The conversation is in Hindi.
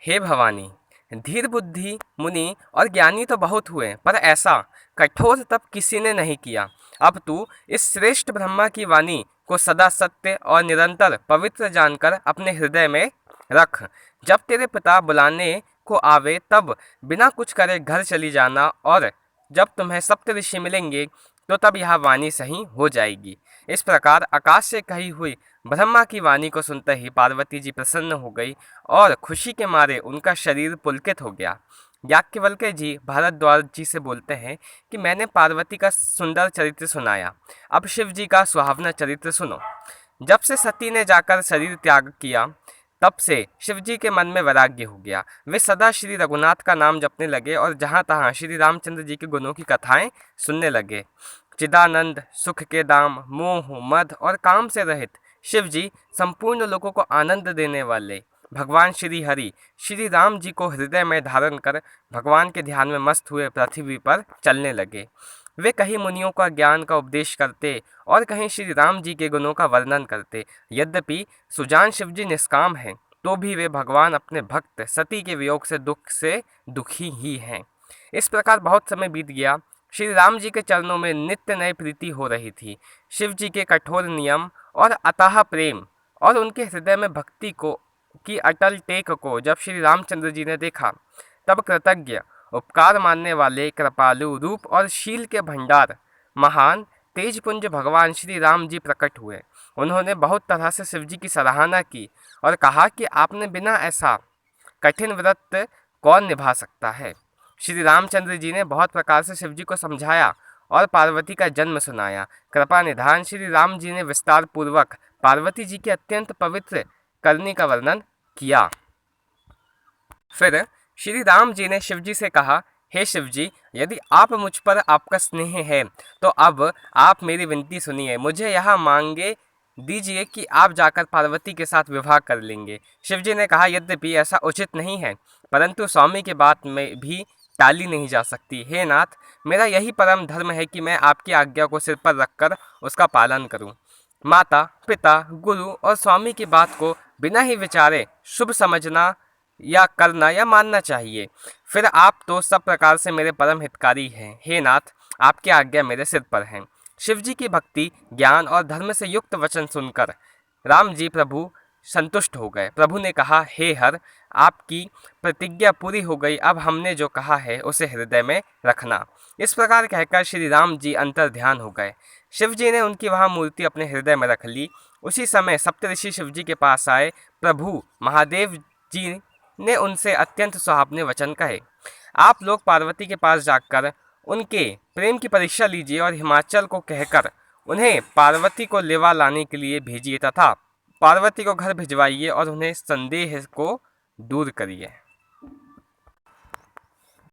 हे भवानी, धीर बुद्धि मुनि और ज्ञानी तो बहुत हुए, पर ऐसा कठोर तप किसी ने नहीं किया। अब तू इस श्रेष्ठ ब्रह्मा की वाणी को सदा सत्य और निरंतर पवित्र जानकर अपने हृदय में रख। जब तेरे पिता बुलाने को आवे तब बिना कुछ करे घर चली जाना, और जब तुम्हें सप्त ऋषि मिलेंगे तो तब यह वाणी सही हो जाएगी। इस प्रकार आकाश से कही हुई ब्रह्मा की वाणी को सुनते ही पार्वती जी प्रसन्न हो गई और खुशी के मारे उनका शरीर पुलकित हो गया। याज्ञवल्क्य जी भारद्वाज जी से बोलते हैं कि मैंने पार्वती का सुंदर चरित्र सुनाया, अब शिव जी का सुहावना चरित्र सुनो। जब से सती ने जाकर शरीर त्याग किया तब से शिव जी के मन में वैराग्य हो गया। वे सदा श्री रघुनाथ का नाम जपने लगे और जहाँ तहाँ श्री रामचंद्र जी के गुणों की कथाएं सुनने लगे। चिदानंद, सुख के दाम, मोह मद और काम से रहित शिव जी संपूर्ण लोगों को आनंद देने वाले भगवान श्री हरि श्री राम जी को हृदय में धारण कर भगवान के ध्यान में मस्त हुए पृथ्वी पर चलने लगे। वे कहीं मुनियों का ज्ञान का उपदेश करते और कहीं श्री राम जी के गुणों का वर्णन करते। यद्यपि सुजान शिव जी निष्काम हैं, तो भी वे भगवान अपने भक्त सती के वियोग से दुखी ही हैं। इस प्रकार बहुत समय बीत गया। श्री राम जी के चरणों में नित्य नई प्रीति हो रही थी। शिव जी के कठोर नियम और अथाह प्रेम और उनके हृदय में भक्ति को की अटल टेक को जब श्री रामचंद्र जी ने देखा, तब कृतज्ञ, उपकार मानने वाले, कृपालु, रूप और शील के भंडार, महान तेजपुंज भगवान श्री राम जी प्रकट हुए। उन्होंने बहुत तरह से शिव जी की सराहना की और कहा कि आपने बिना ऐसा कठिन व्रत कौन निभा सकता है। श्री रामचंद्र जी ने बहुत प्रकार से शिव जी को समझाया और पार्वती का जन्म सुनाया। कृपा निधान श्री राम जी ने विस्तार पूर्वक पार्वती जी के अत्यंत पवित्र करनी का वर्णन किया। फिर श्री राम जी ने शिव जी से कहा, हे शिव जी, यदि आप मुझ पर आपका स्नेह है तो अब आप मेरी विनती सुनिए। मुझे यह मांगे दीजिए कि आप जाकर पार्वती के साथ विवाह कर लेंगे। शिव जी ने कहा, यद्यपि ऐसा उचित नहीं है, परंतु स्वामी की बात में भी टाली नहीं जा सकती। हे नाथ, मेरा यही परम धर्म है कि मैं आपकी आज्ञा को सिर पर रखकर उसका पालन करूं। माता, पिता, गुरु और स्वामी की बात को बिना ही विचारे शुभ समझना या करना या मानना चाहिए। फिर आप तो सब प्रकार से मेरे परम हितकारी हैं। हे नाथ, आपकी आज्ञा मेरे सिर पर है। शिव जी की भक्ति, ज्ञान और धर्म से युक्त वचन सुनकर राम जी प्रभु संतुष्ट हो गए। प्रभु ने कहा, हे हर, आपकी प्रतिज्ञा पूरी हो गई, अब हमने जो कहा है उसे हृदय में रखना। इस प्रकार कहकर श्री राम जी अंतर ध्यान हो गए। शिव जी ने उनकी वह मूर्ति अपने हृदय में रख ली। उसी समय सप्तऋषि शिव जी के पास आए। प्रभु महादेव जी ने उनसे अत्यंत सुहावने वचन कहे, आप लोग पार्वती के पास जाकर उनके प्रेम की परीक्षा लीजिए और हिमाचल को कहकर उन्हें पार्वती को लेवा लाने के लिए भेजिए तथा पार्वती को घर भिजवाइए और उन्हें संदेह को दूर करिए।